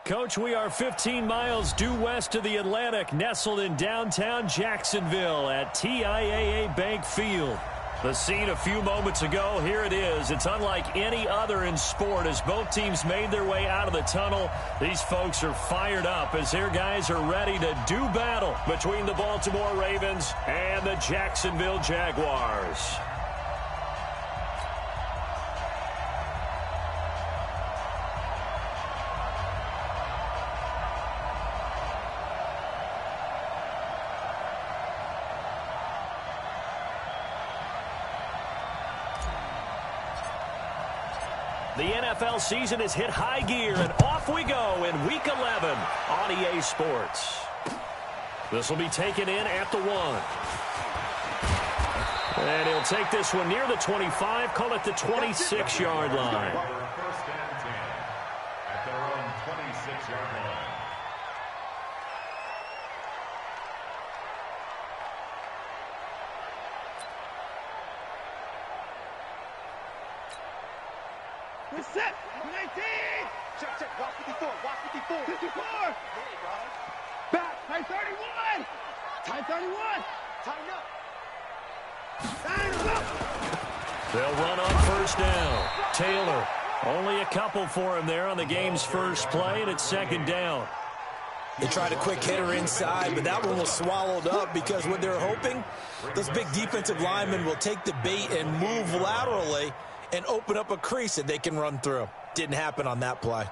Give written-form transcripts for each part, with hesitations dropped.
Coach, we are 15 miles due west of the Atlantic, nestled in downtown Jacksonville at TIAA Bank Field. The scene a few moments ago, here it is. It's unlike any other in sport as both teams made their way out of the tunnel. These folks are fired up as their guys are ready to do battle between the Baltimore Ravens and the Jacksonville Jaguars. The NFL season has hit high gear, and off we go in Week 11 on EA Sports. This will be taken in at the 1. And he'll take this one near the 25, call it the 26-yard line. First and 10 at their own 26-yard line. We're set. 19. Check. Watch 54. Watch 54. 54. Back. High 31. High 31. Tighten up. Tighten up. They'll run on first down. Taylor, only a couple for him there on the game's first play, and it's second down. They tried a quick hitter inside, but that one was swallowed up because what they're hoping, those big defensive linemen will take the bait and move laterally and open up a crease that they can run through. Didn't happen on that play.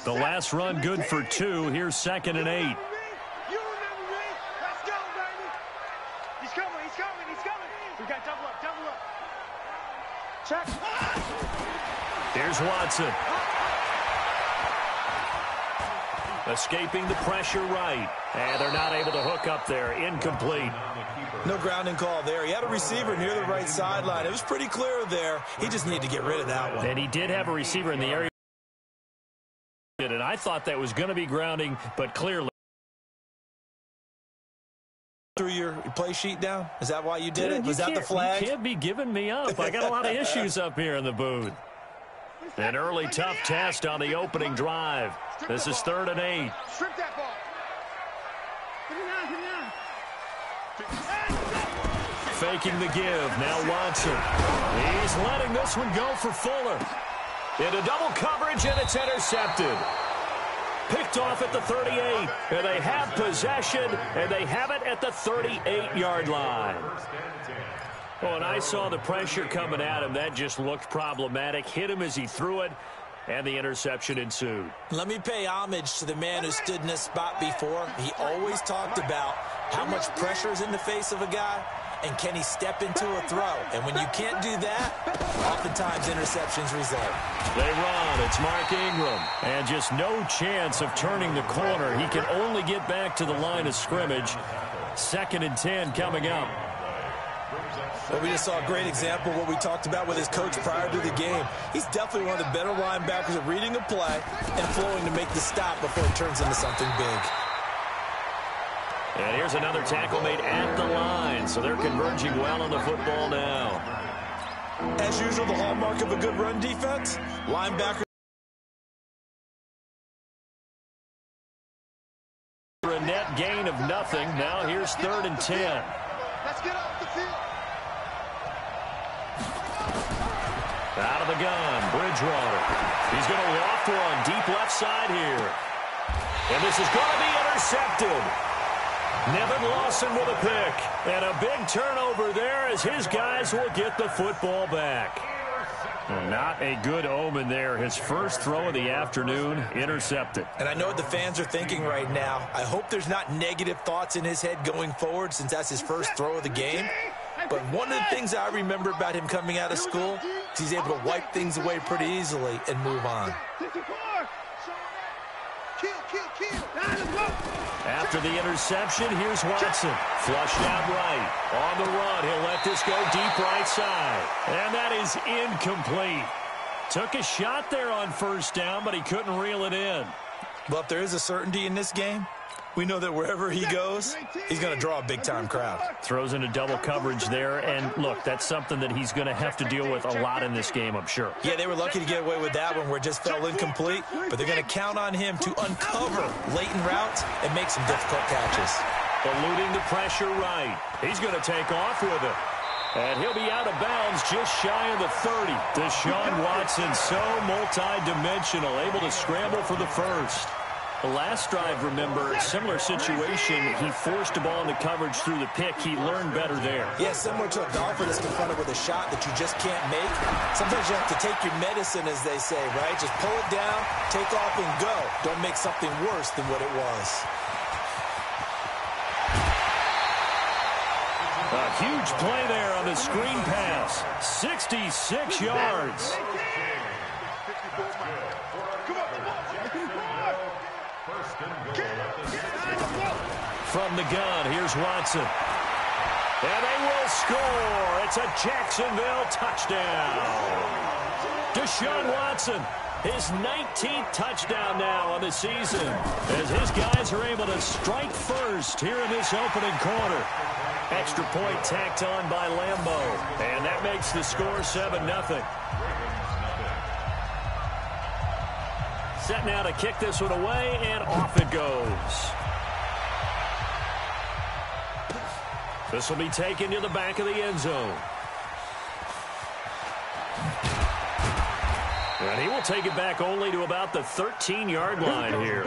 The last run good for 2. Here's 2nd and 8. You remember me? Let's go, baby. He's coming. We got double up. Check. Here's Watson. Escaping the pressure right. And they're not able to hook up there. Incomplete. No grounding call there. He had a receiver near the right sideline. It was pretty clear there. He just needed to get rid of that one. And he did have a receiver in the area. And I thought that was going to be grounding, but clearly. Threw your play sheet down? Is that why you did it? Was that the flag? You can't be giving me up. I got a lot of issues up here in the booth. An early tough test on the opening drive. This is 3rd and 8. Strip that ball. Faking the give. Now Watson. He's letting this one go for Fuller. Into double coverage, and it's intercepted. Picked off at the 38. And they have possession, and they have it at the 38-yard line. Oh, and I saw the pressure coming at him. That just looked problematic. Hit him as he threw it, and the interception ensued. Let me pay homage to the man who stood in this spot before. He always talked about how much pressure is in the face of a guy, and can he step into a throw. And when you can't do that, oftentimes interceptions result. They run. It's Mark Ingram. And just no chance of turning the corner. He can only get back to the line of scrimmage. 2nd and 10 coming up. Well, we just saw a great example of what we talked about with his coach prior to the game. He's definitely one of the better linebackers at reading a play and flowing to make the stop before it turns into something big. And here's another tackle made at the line, so they're converging well on the football now. As usual, the hallmark of a good run defense, linebacker. For a net gain of nothing. Now here's 3rd and 10. Let's get off the field. Out of the gun, Bridgewater. He's going to loft one deep left side here. And this is going to be intercepted. Nevin Lawson with a pick. And a big turnover there as his guys will get the football back. Not a good omen there. His first throw of the afternoon, intercepted. And I know what the fans are thinking right now. I hope there's not negative thoughts in his head going forward since that's his first throw of the game. But one of the things I remember about him coming out of school is he's able to wipe things away pretty easily and move on. After the interception, here's Watson. Flushed out right. On the run, he'll let this go deep right side. And that is incomplete. Took a shot there on first down, but he couldn't reel it in. Well, if there is a certainty in this game, We know that wherever he goes, he's going to draw a big-time crowd. Throws into double coverage there, and look, that's something that he's going to have to deal with a lot in this game, I'm sure. Yeah, they were lucky to get away with that one where it just fell incomplete, but they're going to count on him to uncover latent routes and make some difficult catches. Eluding the pressure right. He's going to take off with it. And he'll be out of bounds just shy of the 30. Deshaun Watson, so multi-dimensional, able to scramble for the first. The last drive, remember, similar situation. He forced a ball into coverage through the pick. He learned better there. Yeah, similar to a golfer that's confronted with a shot that you just can't make. Sometimes you have to take your medicine, as they say, right? Just pull it down, take off, and go. Don't make something worse than what it was. A huge play there on the screen pass. 66 yards. From the gun, here's Watson. And they will score. It's a Jacksonville touchdown. Deshaun Watson, his 19th touchdown now on the season, as his guys are able to strike first here in this opening quarter. Extra point tacked on by Lambeau. And that makes the score 7-0. Set now to kick this one away, and off it goes. This will be taken to the back of the end zone. And he will take it back only to about the 13-yard line here.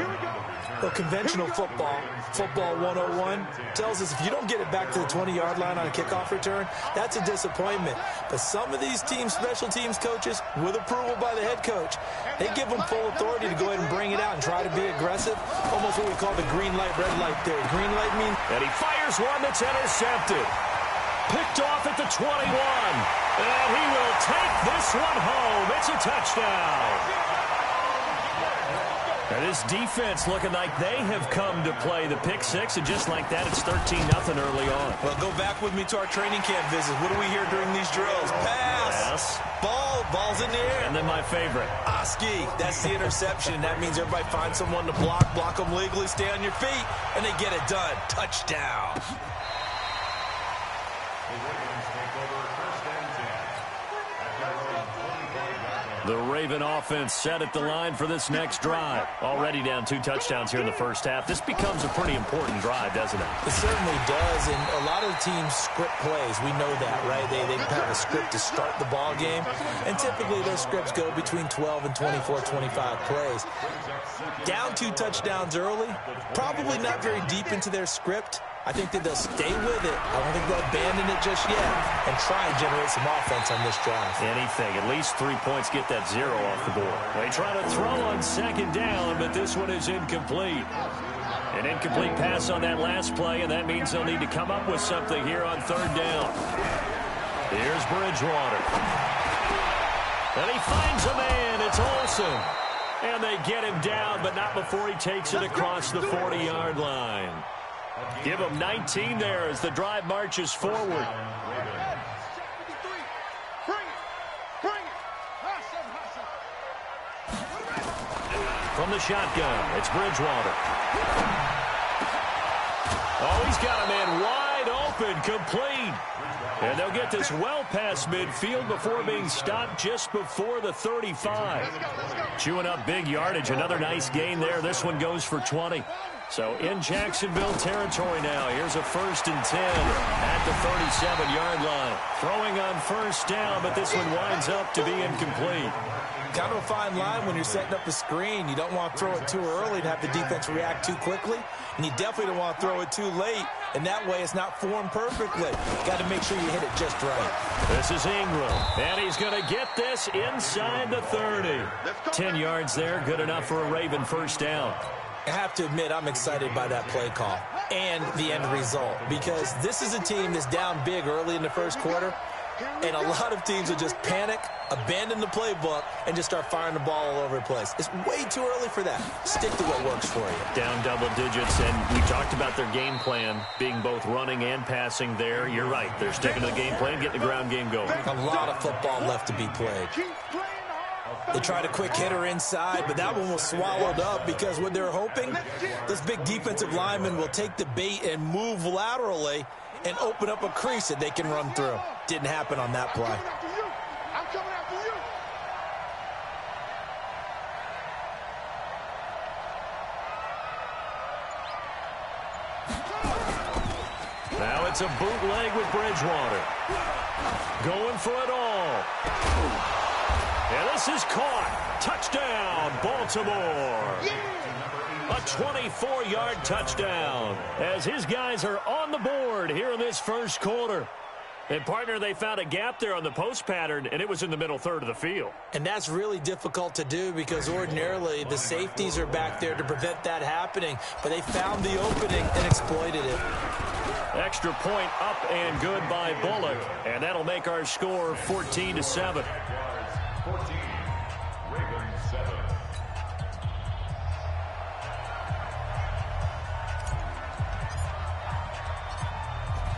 Well, conventional football, football 101, tells us if you don't get it back to the 20-yard line on a kickoff return, that's a disappointment. But some of these teams, special teams coaches, with approval by the head coach, they give them full authority to go ahead and bring it out and try to be aggressive. Almost what we call the green light, red light theory. Green light means... And he fires one that's intercepted. Picked off at the 21. And he will take this one home. It's a touchdown. And this defense looking like they have come to play the pick six, and just like that, it's 13-0 early on. Well, go back with me to our training camp visits. What do we hear during these drills? Pass. Ball's in the air. And then my favorite. Oski. That's the interception. That means everybody finds someone to block them legally, stay on your feet, and they get it done. Touchdown. The Raven offense set at the line for this next drive. Already down 2 touchdowns here in the first half. This becomes a pretty important drive, doesn't it? It certainly does, and a lot of the teams script plays. We know that, right? They have a script to start the ball game, and typically those scripts go between 12 and 24, 25 plays. Down 2 touchdowns early, probably not very deep into their script. I think that they'll stay with it. I don't think they'll abandon it just yet and try and generate some offense on this drive. Anything. At least 3 points, get that 0 off the board. They try to throw on second down, but this one is incomplete. An incomplete pass on that last play, and that means they'll need to come up with something here on third down. Here's Bridgewater. And he finds a man. It's Olsen. And they get him down, but not before he takes it across the 40-yard line. Give him 19 there as the drive marches forward. From the shotgun, it's Bridgewater. Oh, he's got a man wide open, complete. And they'll get this well past midfield before being stopped just before the 35. Chewing up big yardage. Another nice gain there. This one goes for 20. So in Jacksonville territory now. Here's a 1st and 10 at the 37-yard line. Throwing on first down, but this one winds up to be incomplete. Kind of a fine line when you're setting up a screen. You don't want to throw it too early and have the defense react too quickly. And you definitely don't want to throw it too late. And that way it's not formed perfectly. Got to make sure you hit it just right. This is Ingram. And he's going to get this inside the 30. 10 yards there. Good enough for a Raven first down. I have to admit, I'm excited by that play call and the end result, because this is a team that's down big early in the first quarter, and a lot of teams will just panic, abandon the playbook, and just start firing the ball all over the place. It's way too early for that. Stick to what works for you. Down double digits, and we talked about their game plan being both running and passing there. You're right. They're sticking to the game plan, getting the ground game going. A lot of football left to be played. They tried a quick hitter inside, but that one was swallowed up because what they're hoping, this big defensive lineman will take the bait and move laterally and open up a crease that they can run through. Didn't happen on that play. I'm coming after you. Now it's a bootleg with Bridgewater. Going for it all. And this is caught. Touchdown, Baltimore. A 24-yard touchdown as his guys are on the board here in this first quarter. And, partner, they found a gap there on the post pattern, and it was in the middle third of the field. And that's really difficult to do because ordinarily the safeties are back there to prevent that happening. But they found the opening and exploited it. Extra point up and good by Bullock, and that'll make our score 14-7. 14, Ravens 7.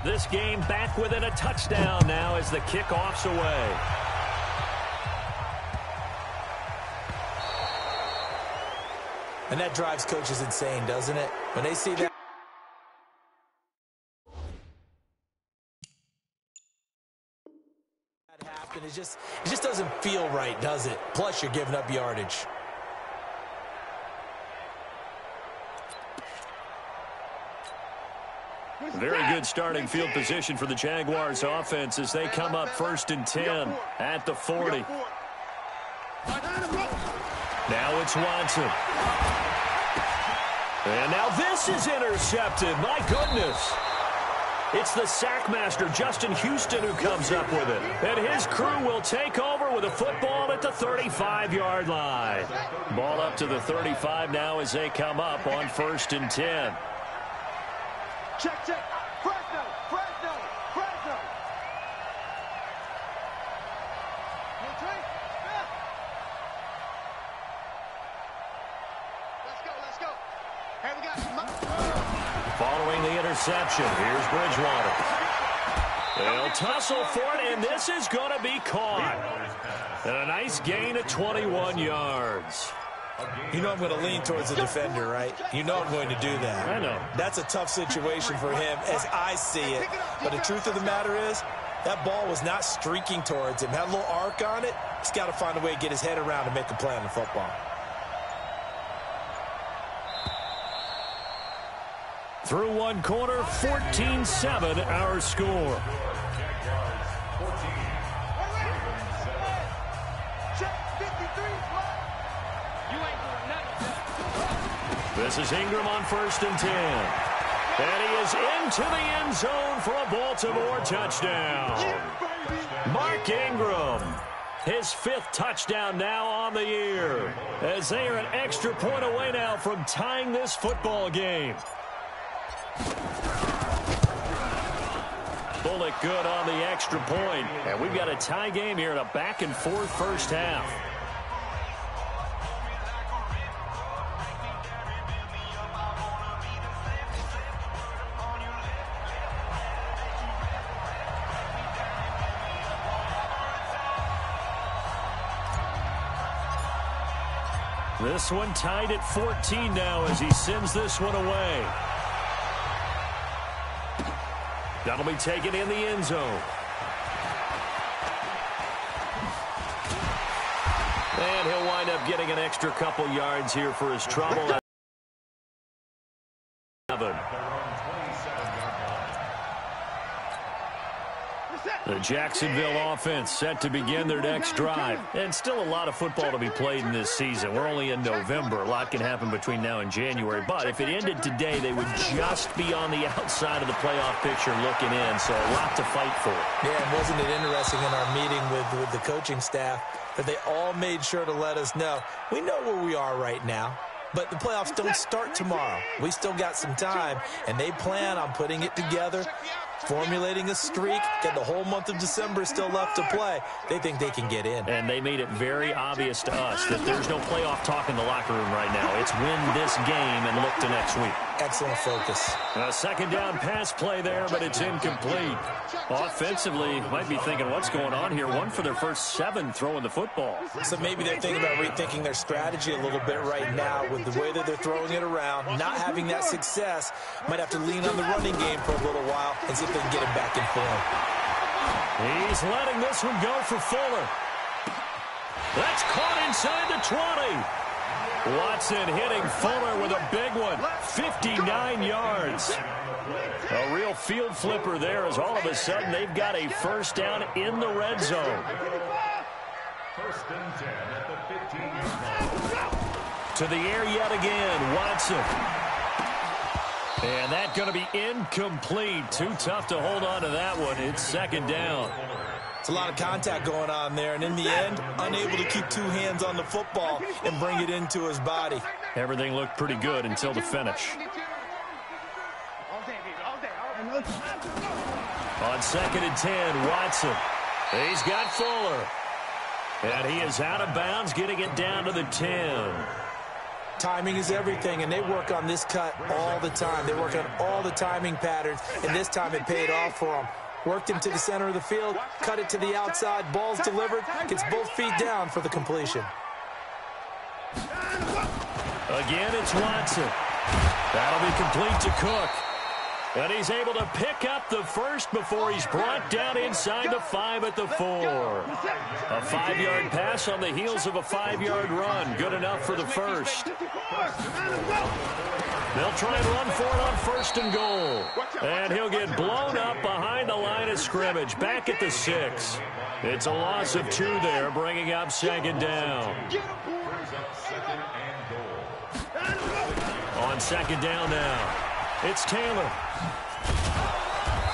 This game back within a touchdown now as the kickoff's away. And that drives coaches insane, doesn't it? When they see that happen, it just doesn't feel right, does it? Plus, you're giving up yardage. Very good starting field position for the Jaguars offense as they come up 1st and 10 at the 40. Now it's Watson. And now this is intercepted. My goodness. It's the sackmaster, Justin Houston, who comes up with it. And his crew will take over with a football at the 35-yard line. Ball up to the 35 now as they come up on 1st and 10. Check, check. Fresno, Fresno, Fresno. Let's go. Hey, we got Following the interception, here's Bridgewater. They'll tussle for it, and this is going to be caught. And a nice gain of 21 yards. You know I'm going to lean towards the defender, right? You know I'm going to do that. I know. That's a tough situation for him as I see it. But the truth of the matter is, that ball was not streaking towards him. Had a little arc on it. He's got to find a way to get his head around and make a play on the football. Through one quarter, 14-7 our score. This is Ingram on 1st and 10. And he is into the end zone for a Baltimore touchdown. Mark Ingram, his 5th touchdown now on the year, as they are an extra point away now from tying this football game. Bullock good on the extra point. And we've got a tie game here in a back-and-forth first half. This one tied at 14 now as he sends this one away. That'll be taken in the end zone. And he'll wind up getting an extra couple yards here for his trouble. The Jacksonville offense set to begin their next drive. And still a lot of football to be played in this season. We're only in November. A lot can happen between now and January. But if it ended today, they would just be on the outside of the playoff picture looking in. So a lot to fight for. Yeah, and wasn't it interesting in our meeting with the coaching staff that they all made sure to let us know, we know where we are right now. But the playoffs don't start tomorrow. We still got some time, and they plan on putting it together, formulating a streak, and the whole month of December still left to play. They think they can get in. And they made it very obvious to us that there's no playoff talk in the locker room right now. It's win this game and look to next week. Excellent focus. A second down pass play there, but it's incomplete. Offensively, might be thinking, what's going on here? 1 for their first 7 throwing the football. So maybe they're thinking about rethinking their strategy a little bit right now with the way that they're throwing it around. Not having that success, might have to lean on the running game for a little while and see if they can get him back in form. He's letting this one go for Fuller. That's caught inside the 20. Watson hitting Fuller with a big one. 59 yards. A real field flipper there as all of a sudden they've got a first down in the red zone. First and 10 at the 15-yard line. To the air yet again, Watson. And that's going to be incomplete. Too tough to hold on to that one. It's second down. It's a lot of contact going on there, and in the end, unable to keep 2 hands on the football and bring it into his body. Everything looked pretty good until the finish. On second and 10, Watson. He's got Fuller. And he is out of bounds, getting it down to the 10. Timing is everything, and they work on this cut all the time. They work on all the timing patterns, and this time it paid off for them. Worked him to the center of the field, cut it to the outside, ball's delivered, gets both feet down for the completion. Again, it's Watson. That'll be complete to Cook. And he's able to pick up the first before he's brought down inside the 5 at the 4. A 5-yard pass on the heels of a 5-yard run. Good enough for the first. They'll try and run for it on first and goal. And he'll get blown up behind the line of scrimmage. Back at the 6. It's a loss of 2 there, bringing up second down. On second down now, it's Taylor.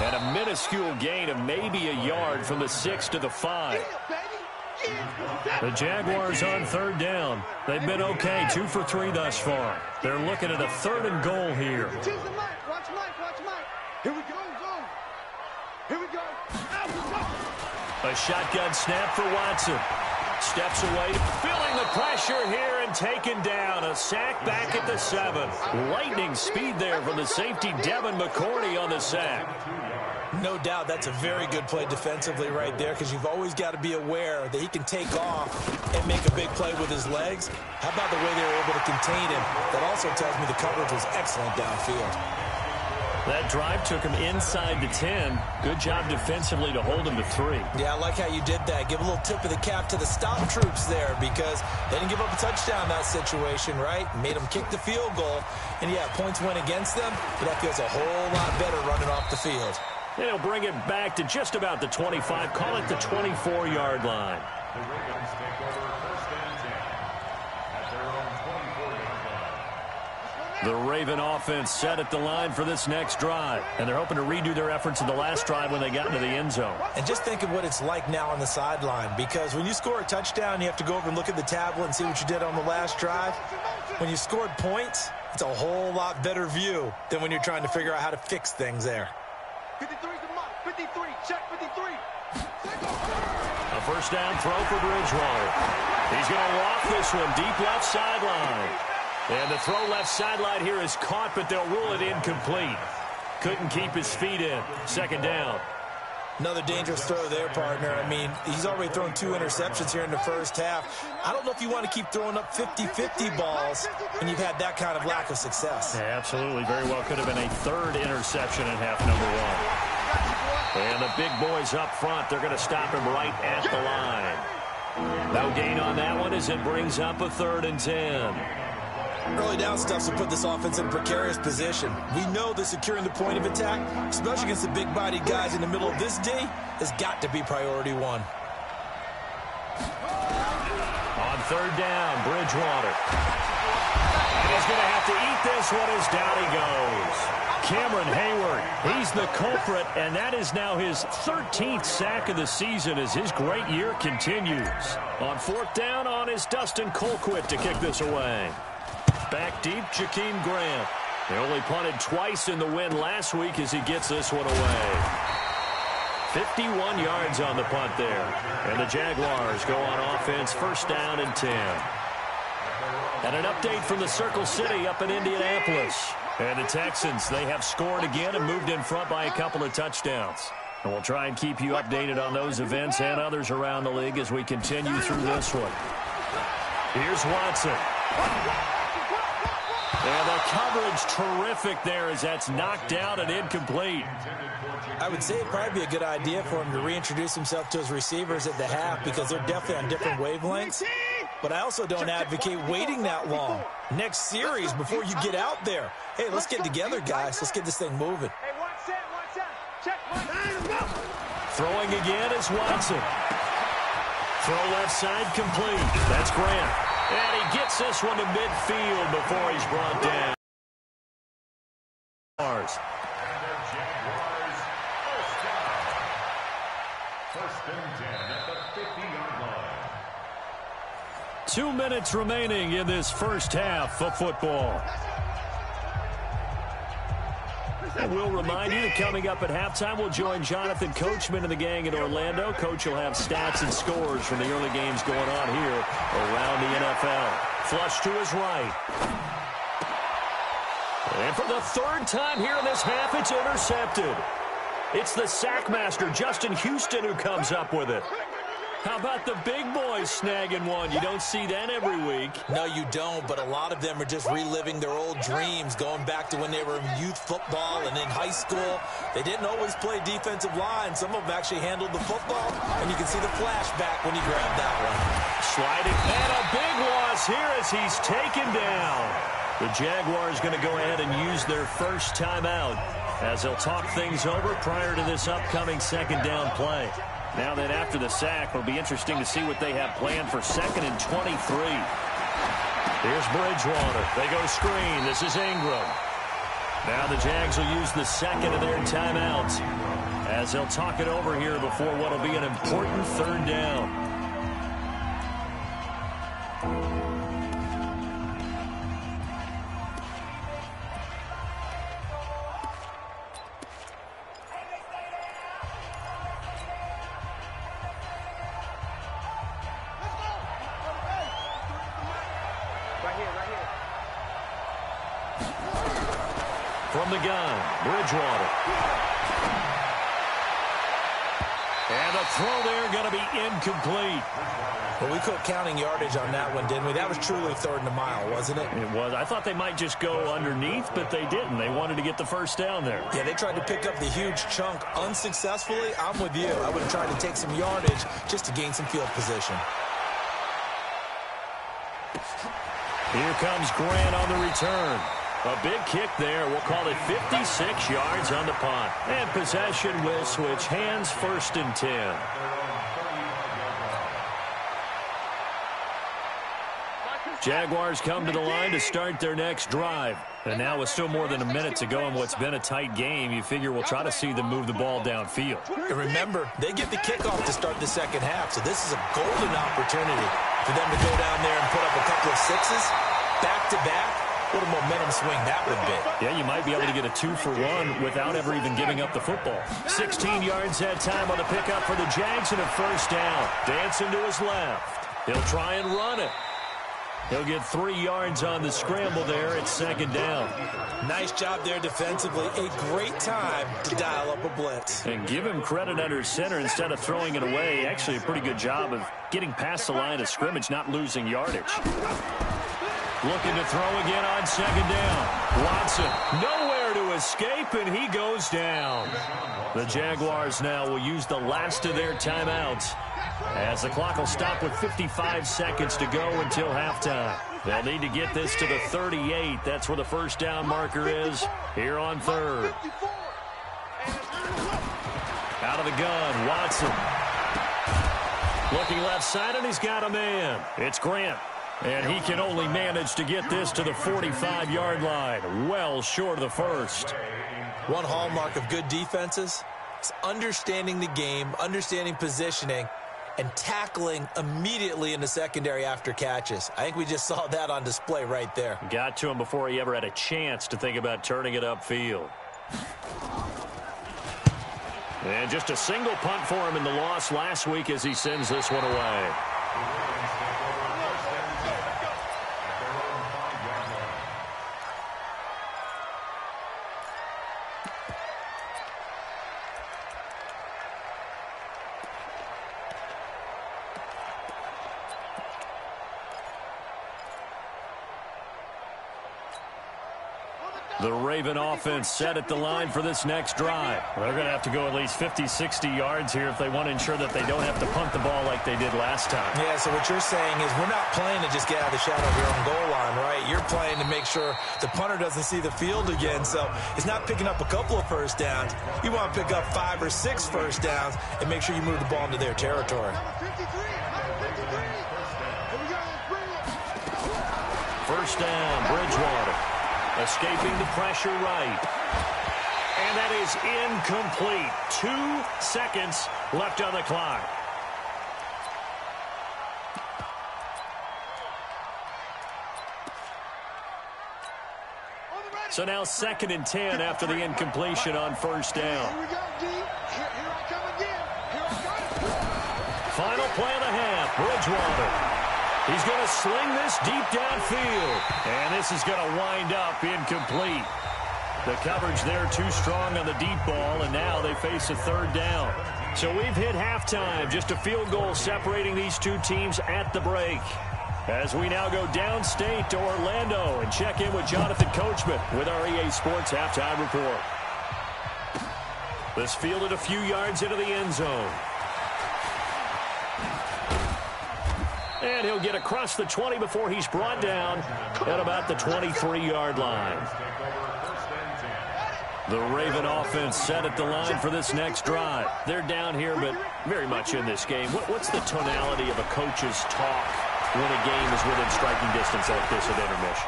And a minuscule gain of maybe a yard from the 6 to the 5. The Jaguars on third down. They've been okay, 2 for 3 thus far. They're looking at a 3rd and goal here. Watch Mike. Here we go. A shotgun snap for Watson. Steps away, feeling the pressure here and taken down. A sack back at the 7. Lightning speed there from the safety Devin McCourty on the sack. No doubt that's a very good play defensively right there, because you've always got to be aware that he can take off and make a big play with his legs. How about the way they were able to contain him? That also tells me the coverage was excellent downfield. That drive took him inside the 10. Good job defensively to hold him to 3. Yeah, I like how you did that. Give a little tip of the cap to the stop troops there, because they didn't give up a touchdown in that situation, right? Made them kick the field goal. And, yeah, points went against them, but that feels a whole lot better running off the field. And he'll bring it back to just about the 25. Call it the 24-yard line. The Ravens take over first and 10 at their own 24-yard line. The Raven offense set at the line for this next drive. And they're hoping to redo their efforts in the last drive when they got into the end zone. And just think of what it's like now on the sideline, because when you score a touchdown, you have to go over and look at the tablet and see what you did on the last drive. When you scored points, it's a whole lot better view than when you're trying to figure out how to fix things there. 53 to Mike. 53. Check 53. A first down throw for Bridgewater. He's going to loft this one deep left sideline. And the throw left sideline here is caught, but they'll rule it incomplete. Couldn't keep his feet in. Second down. Another dangerous throw there, partner. I mean, he's already thrown 2 interceptions here in the first half. I don't know if you want to keep throwing up 50-50 balls when you've had that kind of lack of success. Yeah, absolutely. Very well could have been a 3rd interception in half number 1. And the big boys up front, they're going to stop him right at the line. No gain on that one as it brings up a 3rd and 10. Early down stuff will put this offense in a precarious position. We know that securing the point of attack, especially against the big-bodied guys in the middle of this D, has got to be priority 1. On third down, Bridgewater. And he's going to have to eat this one as down he goes. Cameron Hayward, he's the culprit, and that is now his 13th sack of the season as his great year continues. On 4th down, on is Dustin Colquitt to kick this away. Back deep, Jakeem Grant. They only punted twice in the win last week as he gets this one away. 51 yards on the punt there. And the Jaguars go on offense, first down and 10. And an update from the Circle City up in Indianapolis. And the Texans, they have scored again and moved in front by a couple of touchdowns. And we'll try and keep you updated on those events and others around the league as we continue through this one. Here's Watson. And the coverage terrific there as that's knocked out and incomplete. I would say it'd probably be a good idea for him to reintroduce himself to his receivers at the half because they're definitely on different wavelengths. But I also don't advocate waiting that long. Next series before you get out there. Hey, let's get together, guys. Let's get this thing moving. Hey, watch that. Check. Throwing again is Watson. Throw left side complete. That's Grant. And he gets this one to midfield before he's brought down. First and 10 at the 50-yard line. 2 minutes remaining in this first half of football. And we'll remind you that coming up at halftime, we'll join Jonathan Coachman and the gang in Orlando. Coach will have stats and scores from the early games going on here around the NFL. Flush to his right. And for the third time here in this half, it's intercepted. It's the sack master, Justin Houston, who comes up with it. How about the big boys snagging one? You don't see that every week. No, you don't, but a lot of them are just reliving their old dreams, going back to when they were in youth football and in high school. They didn't always play defensive line. Some of them actually handled the football, and you can see the flashback when you grab that one. Sliding, and a big loss here as he's taken down. The Jaguars going to go ahead and use their first timeout as they'll talk things over prior to this upcoming second down play. Now that after the sack, it'll be interesting to see what they have planned for 2nd and 23. Here's Bridgewater. They go screen. This is Ingram. Now the Jags will use the second of their timeouts as they'll talk it over here before what will be an important third down. From the gun, Bridgewater. And the throw there going to be incomplete. Well, we quit counting yardage on that one, didn't we? That was truly 3rd and a mile, wasn't it? It was. I thought they might just go underneath, but they didn't. They wanted to get the first down there. Yeah, they tried to pick up the huge chunk unsuccessfully. I'm with you. I would have tried to take some yardage just to gain some field position. Here comes Grant on the return. A big kick there. We'll call it 56 yards on the punt. And possession will switch hands, 1st and 10. Jaguars come to the line to start their next drive. And now with still more than a minute to go in what's been a tight game, you figure we'll try to see them move the ball downfield. And remember, they get the kickoff to start the second half, so this is a golden opportunity for them to go down there and put up a couple of sixes back-to-back. What a momentum swing that would be. Yeah, you might be able to get a 2-for-1 without ever even giving up the football. 16 yards that time on the pickup for the Jags and a first down. Dancing to his left. He'll try and run it. He'll get 3 yards on the scramble there at 2nd down. Nice job there defensively. A great time to dial up a blitz. And give him credit under center instead of throwing it away. Actually, a pretty good job of getting past the line of scrimmage, not losing yardage. Looking to throw again on 2nd down. Watson, nowhere to escape, and he goes down. The Jaguars now will use the last of their timeouts as the clock will stop with 55 seconds to go until halftime. They'll need to get this to the 38. That's where the first down marker is here on 3rd. Out of the gun, Watson. Looking left side, and he's got a man. It's Grant. And he can only manage to get this to the 45-yard line, well short of the first. One hallmark of good defenses is understanding the game, understanding positioning, and tackling immediately in the secondary after catches. I think we just saw that on display right there. Got to him before he ever had a chance to think about turning it upfield. And just a single punt for him in the loss last week as he sends this one away. The Raven offense set at the line for this next drive. They're going to have to go at least 50, 60 yards here if they want to ensure that they don't have to punt the ball like they did last time. Yeah, so what you're saying is we're not playing to just get out of the shadow of your own goal line, right? You're playing to make sure the punter doesn't see the field again. So it's not picking up a couple of first downs. You want to pick up 5 or 6 first downs and make sure you move the ball into their territory. First down, Bridgewater. Escaping the pressure right. And that is incomplete. 2 seconds left on the clock. So now 2nd and 10 after the incompletion on first down. Final play of the half, Bridgewater. He's going to sling this deep downfield. And this is going to wind up incomplete. The coverage there too strong on the deep ball, and now they face a 3rd down. So we've hit halftime. Just a field goal separating these two teams at the break. As we now go downstate to Orlando and check in with Jonathan Coachman with our EA Sports Halftime Report. This fielded a few yards into the end zone. And he'll get across the 20 before he's brought down at about the 23-yard line. The Raven offense set at the line for this next drive. They're down here, but very much in this game. What's the tonality of a coach's talk when a game is within striking distance like this at intermission?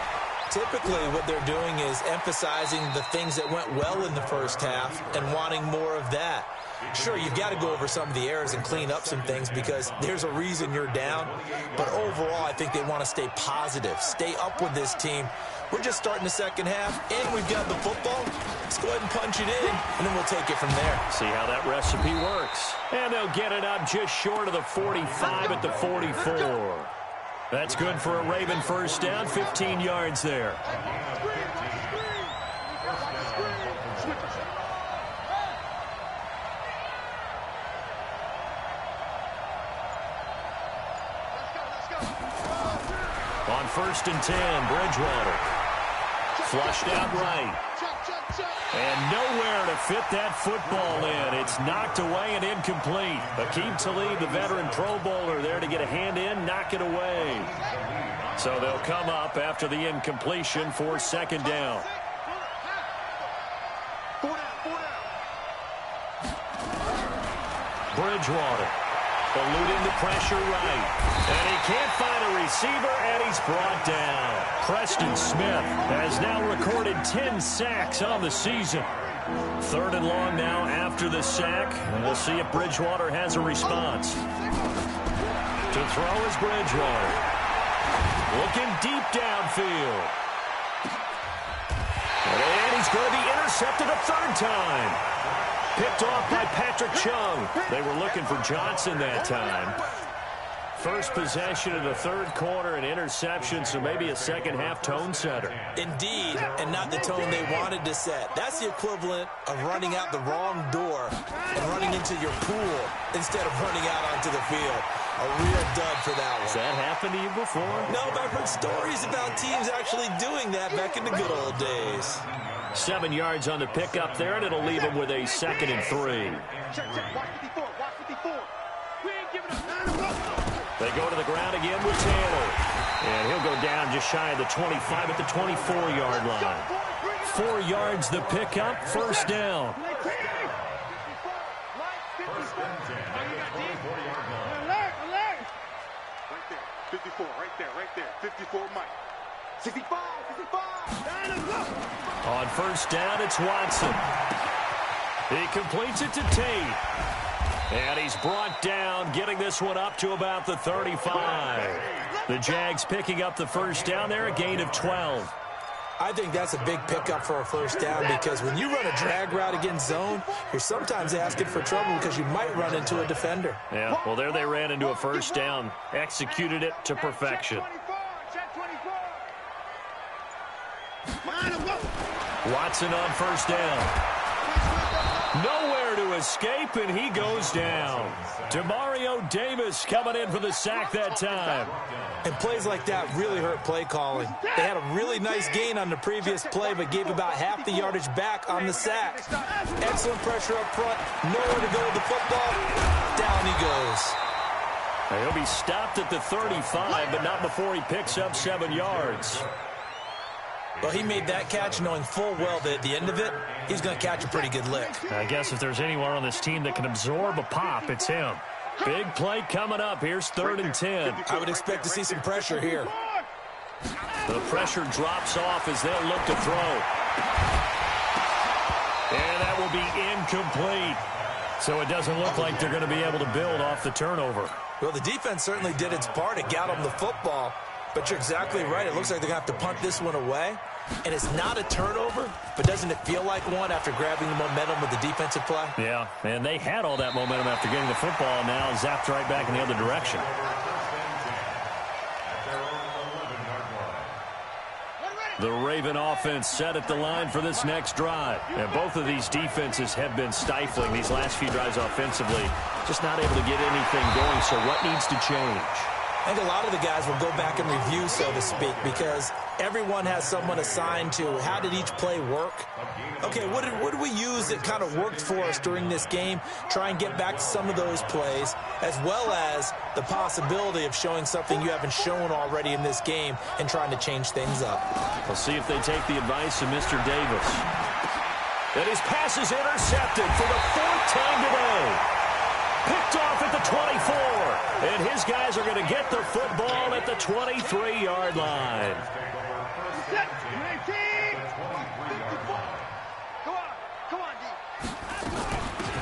Typically, what they're doing is emphasizing the things that went well in the first half and wanting more of that. Sure, you've got to go over some of the errors and clean up some things because there's a reason you're down. But overall, I think they want to stay positive, stay up with this team. We're just starting the second half, and we've got the football. Let's go ahead and punch it in, and then we'll take it from there. See how that recipe works. And they'll get it up just short of the 45 at the 44. That's good for a Raven first down, 15 yards there. On 1st and 10, Bridgewater. Flushed out right. And nowhere to fit that football in. It's knocked away and incomplete. Aqib Talib, the veteran Pro Bowler, there to get a hand in, knock it away. So they'll come up after the incompletion for 2nd down. Bridgewater. Eluding the pressure right. And he can't find a receiver, and he's brought down. Preston Smith has now recorded 10 sacks on the season. 3rd and long now after the sack. And we'll see if Bridgewater has a response. To throw is Bridgewater. Looking deep downfield. And he's going to be intercepted a 3rd time. Picked off by Patrick Chung. They were looking for Johnson that time. First possession of the 3rd quarter, an interception, so maybe a second half tone setter. Indeed, and not the tone they wanted to set. That's the equivalent of running out the wrong door and running into your pool instead of running out onto the field. A real dud for that one. Has that happened to you before? No, but I've heard stories about teams actually doing that back in the good old days. 7 yards on the pickup there, and it'll leave him with a 2nd and 3. They go to the ground again with Taylor. And he'll go down just shy of the 25 at the 24-yard line. 4 yards the pickup, 1st down. Alert! 54, right there. 54, Mike. 65. On 1st down, it's Watson. He completes it to Tate. And he's brought down, getting this one up to about the 35. The Jags picking up the 1st down there, a gain of 12. I think that's a big pickup for a 1st down because when you run a drag route against zone, you're sometimes asking for trouble because you might run into a defender. Yeah, well, there they ran into a 1st down. Executed it to perfection. Watson on 1st down. Nowhere to to escape, and he goes down. Demario Davis coming in for the sack that time. And plays like that really hurt play calling. They had a really nice gain on the previous play, but gave about half the yardage back on the sack. Excellent pressure up front. Nowhere to go with the football. Down he goes. He'll be stopped at the 35, but not before he picks up 7 yards. Well, he made that catch knowing full well that at the end of it, he's going to catch a pretty good lick. I guess if there's anyone on this team that can absorb a pop, it's him. Big play coming up. Here's 3rd and 10. I would expect to see some pressure here. The pressure drops off as they'll look to throw. And that will be incomplete. So it doesn't look like they're going to be able to build off the turnover. Well, the defense certainly did its part to get them the football. But you're exactly right. It looks like they're going to have to punt this one away. And it's not a turnover, but doesn't it feel like one after grabbing the momentum with the defensive play? Yeah, and they had all that momentum after getting the football, and now zapped right back in the other direction. The Raven offense set at the line for this next drive. And both of these defenses have been stifling these last few drives offensively. Just not able to get anything going, so what needs to change? I think a lot of the guys will go back and review, so to speak, because everyone has someone assigned to how did each play work. Okay, what did we use that kind of worked for us during this game? Try and get back to some of those plays, as well as the possibility of showing something you haven't shown already in this game and trying to change things up. We'll see if they take the advice of Mr. Davis. And his pass is intercepted for the 4th time today. Picked off at the 24. And his guys are going to get the football at the 23-yard line.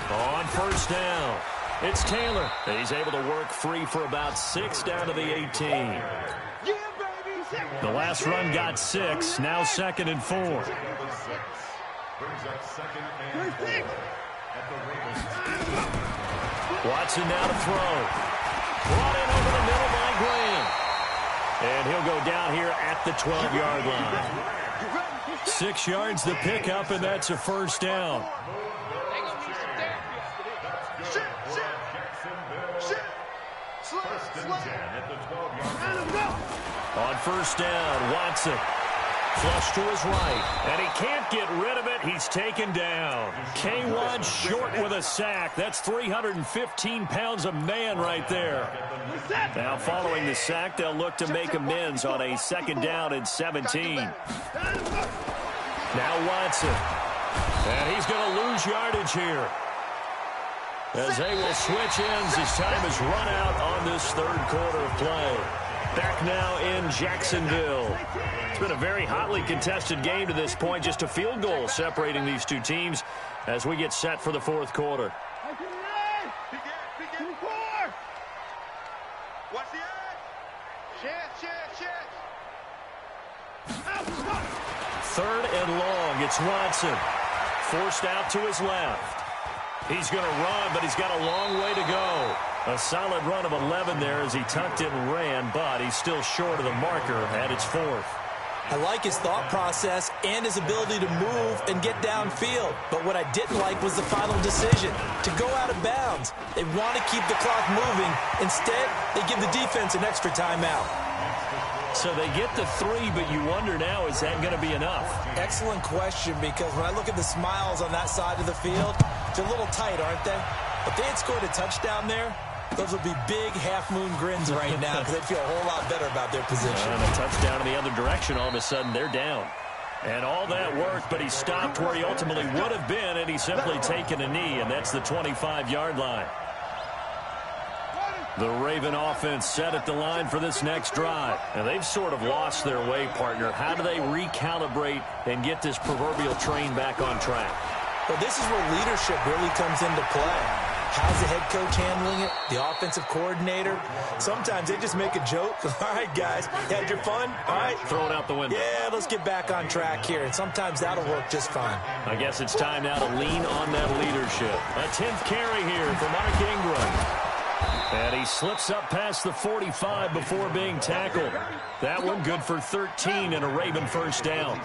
On 1st down, it's Taylor. He's able to work free for about 6 down to the 18. The last run got 6. Now 2nd and 4. Watson now to throw. Brought in over the middle by Graham. And he'll go down here at the 12-yard line. 6 yards to pick up, and that's a 1st down. On 1st down, Watson. Flush to his right, and he can't get rid of it. He's taken down. K1 short with a sack. That's 315 pounds of man right there. Now following the sack, they'll look to make amends on a 2nd down and 17. Now Watson. And he's going to lose yardage here, as they will switch ends as time is run out on this 3rd quarter of play. Back now in Jacksonville. It's been a very hotly contested game to this point. Just a field goal separating these two teams as we get set for the 4th quarter. Third and long. It's Watson. Forced out to his left. He's going to run, but he's got a long way to go. A solid run of 11 there as he tucked it and ran, but he's still short of the marker at its 4th. I like his thought process and his ability to move and get downfield. But what I didn't like was the final decision to go out of bounds. They want to keep the clock moving. Instead, they give the defense an extra timeout. So they get the 3, but you wonder now, is that going to be enough? Excellent question, because when I look at the smiles on that side of the field, they're a little tight, aren't they? If they had scored a touchdown there, those would be big half-moon grins right now because they'd feel a whole lot better about their position. And a touchdown in the other direction, all of a sudden they're down. And all that worked, but he stopped where he ultimately would have been, and he's simply taken a knee, and that's the 25-yard line. The Raven offense set at the line for this next drive. And they've sort of lost their way, partner. How do they recalibrate and get this proverbial train back on track? Well, this is where leadership really comes into play. How's the head coach handling it? The offensive coordinator? Sometimes they just make a joke. All right, guys, had your fun? All right. Throw it out the window. Yeah, let's get back on track here. And sometimes that'll work just fine. I guess it's time now to lean on that leadership. A 10th carry here for Mark Ingram. And he slips up past the 45 before being tackled. That one good for 13 and a Raven 1st down.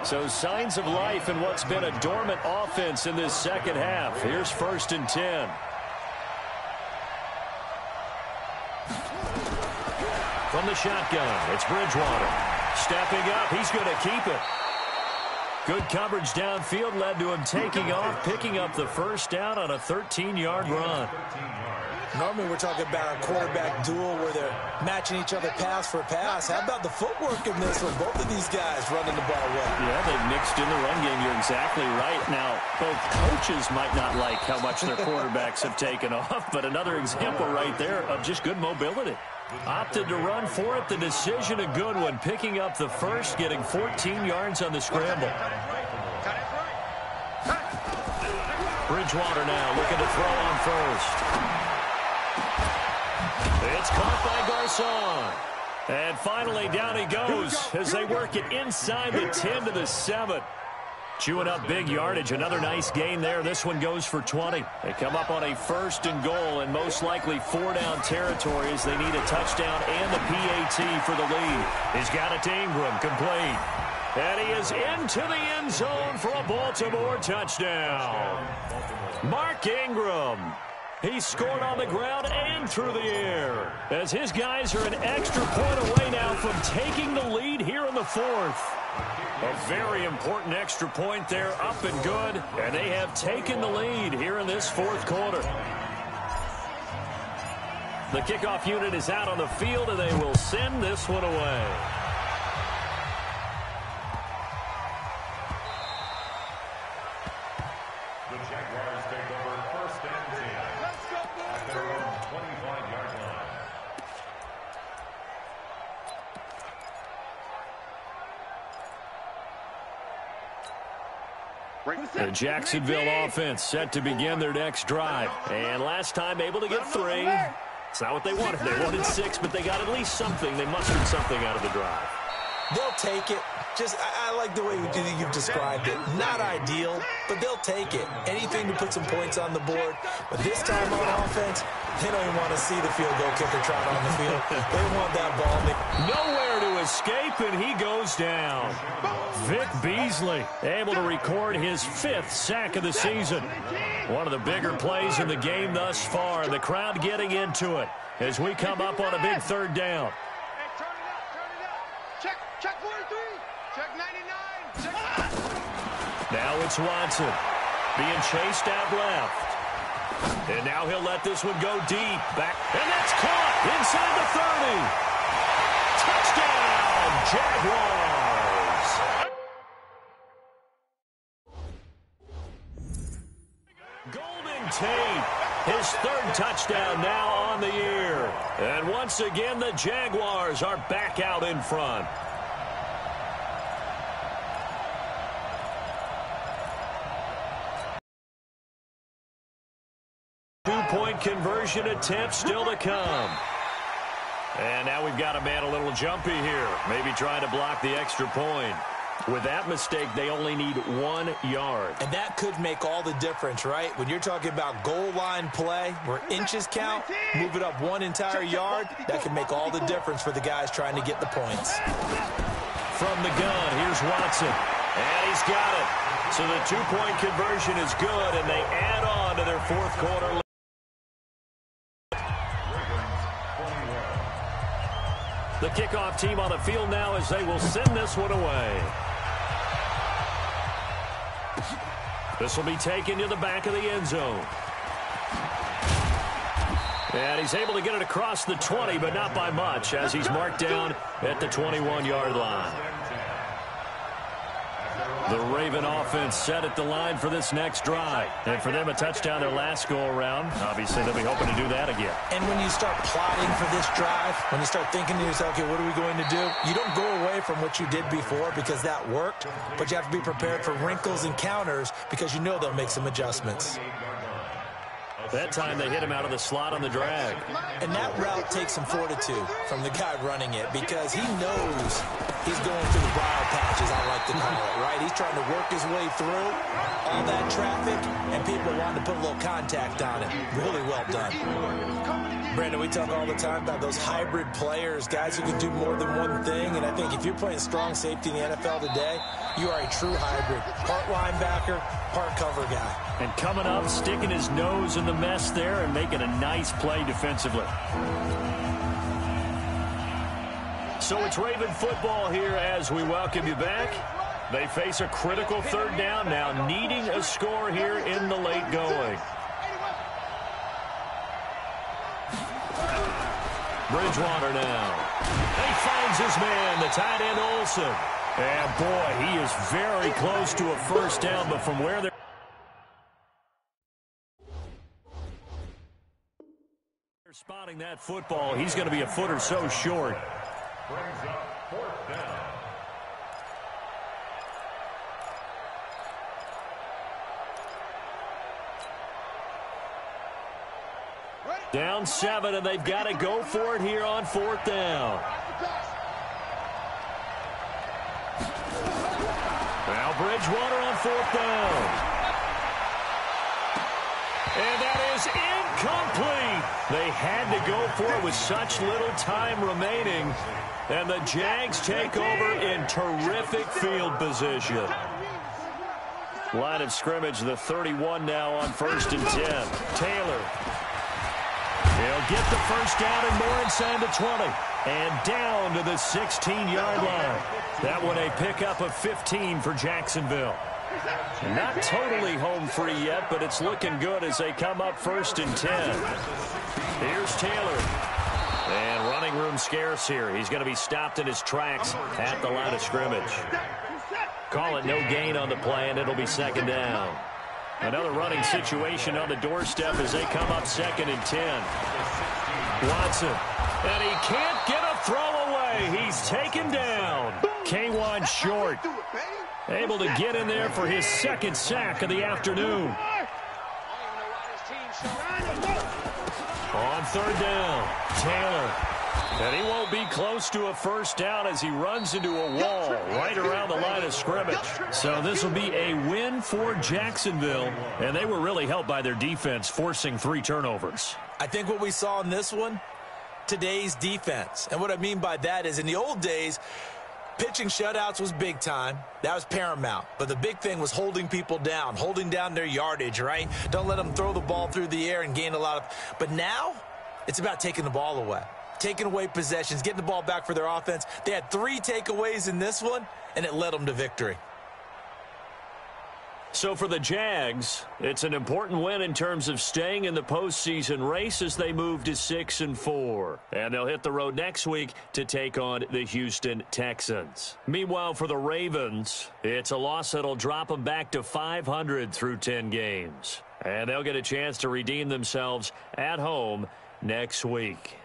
So signs of life in what's been a dormant offense in this second half. Here's 1st and 10. From the shotgun, it's Bridgewater. Stepping up, he's going to keep it. Good coverage downfield led to him taking off, picking up the first down on a 13-yard run. Normally we're talking about a quarterback duel where they're matching each other pass for pass. How about the footwork in this one? Both of these guys running the ball well. Yeah, they've mixed in the run game. You're exactly right. Now, both coaches might not like how much their quarterbacks have taken off, but another example right there of just good mobility. Opted to run for it. The decision a good one. Picking up the first, getting 14 yards on the scramble. Bridgewater now looking to throw on first. It's caught by Garcon. And finally down he goes as they work it inside the 10 to the 7. Chewing up big yardage. Another nice gain there. This one goes for 20. They come up on a 1st and goal and most likely 4-down territory as they need a touchdown and a PAT for the lead. He's got it to Ingram, complete. And he is into the end zone for a Baltimore touchdown. Mark Ingram. He scored on the ground and through the air as his guys are an extra point away now from taking the lead here in the 4th. A very important extra point there, up and good, and they have taken the lead here in this 4th quarter. The kickoff unit is out on the field, and they will send this one away. The Jaguars take over 1st and 10 at their own 25-yard line. The Jacksonville offense set to begin their next drive. And last time able to get 3. It's not what they wanted. They wanted 6, but they got at least something. They mustered something out of the drive. They'll take it. Just, I like the way you've described it. Not ideal, but they'll take it. Anything to put some points on the board. But this time on offense, they don't even want to see the field goal kicker trot on the field. They want that ball. Nowhere to escape, and he goes down. Vic Beasley able to record his 5th sack of the season. One of the bigger plays in the game thus far. The crowd getting into it as we come up on a big 3rd down. Check 43. Check 99. Now it's Watson being chased out left. And now he'll let this one go deep. Back. And that's caught inside the 30. Touchdown, Jaguars. Golden Tate, his 3rd touchdown now on the year. And once again, the Jaguars are back out in front. Two-point conversion attempt still to come. And now we've got a man a little jumpy here. Maybe trying to block the extra point. With that mistake, they only need 1 yard. And that could make all the difference, right? When you're talking about goal line play where inches count, move it up 1 entire yard, that can make all the difference for the guys trying to get the points. From the gun, here's Watson. And he's got it. So the 2-point conversion is good, and they add on to their 4th quarter lead. The kickoff team on the field now as they will send this one away. This will be taken to the back of the end zone. And he's able to get it across the 20, but not by much, as he's marked down at the 21-yard line. The Raven offense set at the line for this next drive. And for them, a touchdown their last go-around. Obviously, they'll be hoping to do that again. And when you start plotting for this drive, when you start thinking to yourself, okay, what are we going to do? You don't go away from what you did before because that worked, but you have to be prepared for wrinkles and counters because you know they'll make some adjustments. That time they hit him out of the slot on the drag. And that route takes some fortitude from the guy running it because he knows he's going through the briar patches, I like to call it, right? He's trying to work his way through all that traffic, and people wanting to put a little contact on it. Really well done. Brandon, we talk all the time about those hybrid players, guys who can do more than one thing. And I think if you're playing strong safety in the NFL today, you are a true hybrid. Part linebacker, part cover guy. And coming up, sticking his nose in the mess there and making a nice play defensively. So it's Raven football here as we welcome you back. They face a critical third down now, needing a score here in the late going. Bridgewater now. He finds his man, the tight end Olsen. And boy, he is very close to a first down, but from where they're spotting that football, he's going to be a foot or so short. Brings up fourth down. Down 7, and they've got to go for it here on fourth down. Now Bridgewater on fourth down. And that is incomplete. They had to go for it with such little time remaining. And the Jags take over in terrific field position. Line of scrimmage, the 31 now on 1st and 10. Taylor. He'll get the first down and more inside the 20. And down to the 16-yard line. That one a pickup of 15 for Jacksonville. Not totally home free yet, but it's looking good as they come up 1st and 10. Here's Taylor. And running room scarce here. He's going to be stopped in his tracks at the line of scrimmage. Call it no gain on the play, and it'll be 2nd down. Another running situation on the doorstep as they come up 2nd and 10. Watson. And he can't get a throw away. He's taken down. K1 short. Able to get in there for his 2nd sack of the afternoon. On 3rd down, Taylor. And he won't be close to a first down as he runs into a wall right around the line of scrimmage. So this will be a win for Jacksonville, and they were really helped by their defense, forcing 3 turnovers. I think what we saw in this one, today's defense. And what I mean by that is in the old days, pitching shutouts was big time. That was paramount. But the big thing was holding people down, holding down their yardage, right? Don't let them throw the ball through the air and gain a lot of. But now it's about taking the ball away, taking away possessions, getting the ball back for their offense. They had 3 takeaways in this one, and it led them to victory. So for the Jags, it's an important win in terms of staying in the postseason race as they move to 6-4. And they'll hit the road next week to take on the Houston Texans. Meanwhile, for the Ravens, it's a loss that'll drop them back to 500 through 10 games. And they'll get a chance to redeem themselves at home next week.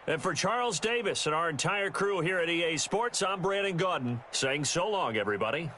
And for Charles Davis and our entire crew here at EA Sports, I'm Brandon Gaudin saying so long, everybody.